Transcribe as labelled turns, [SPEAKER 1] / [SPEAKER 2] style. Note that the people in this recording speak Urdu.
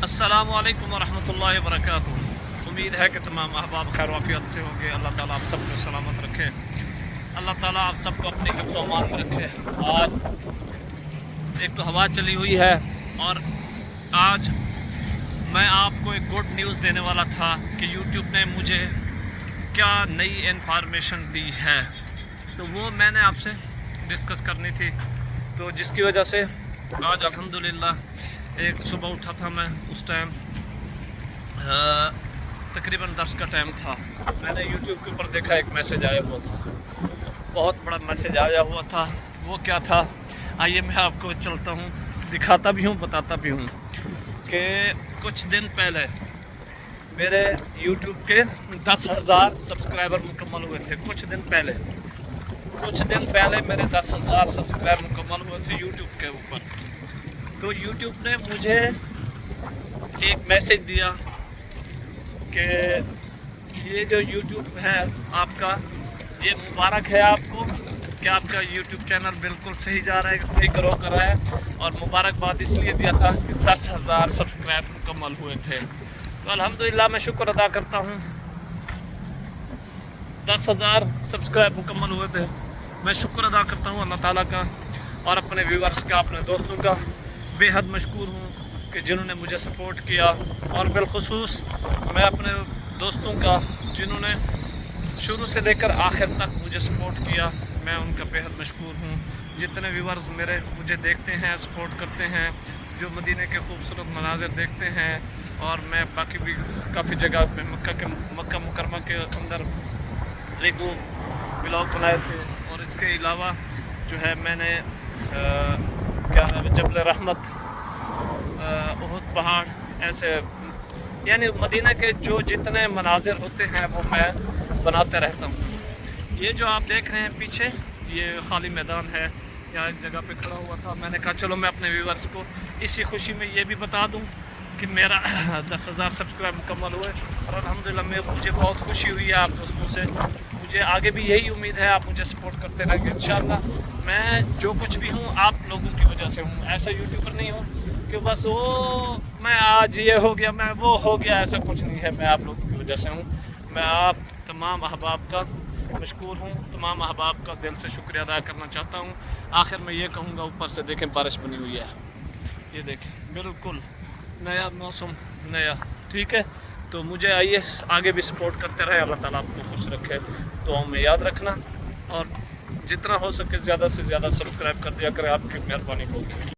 [SPEAKER 1] السلام علیکم ورحمۃ اللہ وبرکاتہ۔ امید ہے کہ تمام احباب خیر وافیت سے ہوں گے۔ اللہ تعالیٰ آپ سب کو سلامت رکھے، اللہ تعالیٰ آپ سب کو اپنے حفظ و امان میں رکھے۔ آج ایک تو ہوا چلی ہوئی ہے، اور آج میں آپ کو ایک گڈ نیوز دینے والا تھا کہ یوٹیوب نے مجھے کیا نئی انفارمیشن دی ہے، تو وہ میں نے آپ سے ڈسکس کرنی تھی۔ تو جس کی وجہ سے آج الحمدللہ ایک صبح اٹھا تھا میں، اس ٹائم تقریباً 10 کا ٹائم تھا۔ میں نے یوٹیوب کے اوپر دیکھا ایک میسیج آیا ہوا تھا، بہت بڑا میسیج آیا ہوا تھا۔ وہ کیا تھا، آئیے میں آپ کو چلتا ہوں، دکھاتا بھی ہوں، بتاتا بھی ہوں کہ کچھ دن پہلے میرے یوٹیوب کے 10,000 سبسکرائبر مکمل ہوئے تھے۔ کچھ دن پہلے میرے 10,000 سبسکرائبر مکمل ہوئے تھے یوٹیوب کے اوپر۔ تو یوٹیوب نے مجھے ایک میسیج دیا کہ یہ جو یوٹیوب ہے آپ کا، یہ مبارک ہے آپ کو کہ آپ کا یوٹیوب چینل بالکل صحیح جا رہا ہے، صحیح گرو کر رہا ہے۔ اور مبارکباد اس لیے دیا تھا کہ 10,000 سبسکرائب مکمل ہوئے تھے۔ تو الحمدللہ میں شکر ادا کرتا ہوں، 10,000 سبسکرائب مکمل ہوئے تھے۔ میں شکر ادا کرتا ہوں اللہ تعالیٰ کا، اور اپنے ویورز کا، اپنے دوستوں کا بے حد مشکور ہوں کہ جنہوں نے مجھے سپورٹ کیا، اور بالخصوص میں اپنے دوستوں کا جنہوں نے شروع سے لے کر آخر تک مجھے سپورٹ کیا، میں ان کا بے حد مشکور ہوں۔ جتنے ویورز میرے مجھے دیکھتے ہیں، سپورٹ کرتے ہیں، جو مدینے کے خوبصورت مناظر دیکھتے ہیں، اور میں باقی بھی کافی جگہ پہ مکہ مکرمہ کے اندر ایک دو بلاگ بنائے تھے، اور اس کے علاوہ جو ہے میں نے جبل رحمت، احد پہاڑ، ایسے یعنی مدینہ کے جو جتنے مناظر ہوتے ہیں وہ میں بناتے رہتا ہوں۔ یہ جو آپ دیکھ رہے ہیں پیچھے، یہ خالی میدان ہے، یہاں ایک جگہ پہ کھڑا ہوا تھا۔ میں نے کہا چلو میں اپنے ویورز کو اسی خوشی میں یہ بھی بتا دوں کہ میرا 10,000 سبسکرائب مکمل ہوئے، اور الحمدللہ مجھے بہت خوشی ہوئی ہے آپ دوستوں سے۔ مجھے آگے بھی یہی امید ہے، آپ مجھے سپورٹ کرتے رہیں گے انشاءاللہ۔ میں جو کچھ بھی ہوں آپ لوگوں کی وجہ سے ہوں، ایسا یوٹیوبر نہیں ہوں کہ بس وہ میں آج یہ ہو گیا، میں وہ ہو گیا، ایسا کچھ نہیں ہے۔ میں آپ لوگوں کی وجہ سے ہوں۔ میں آپ تمام احباب کا مشکور ہوں، تمام احباب کا دل سے شکریہ ادا کرنا چاہتا ہوں۔ آخر میں یہ کہوں گا، اوپر سے دیکھیں بارش بنی ہوئی ہے، یہ دیکھیں بالکل نیا موسم، نیا، ٹھیک ہے۔ تو مجھے آئیے آگے بھی سپورٹ کرتے رہے، اللہ تعالیٰ آپ کو خوش رکھے، دعاؤں میں یاد رکھنا، اور جتنا ہو سکے زیادہ سے زیادہ سبسکرائب کر دیا کریں، آپ کی مہربانی ہوگی۔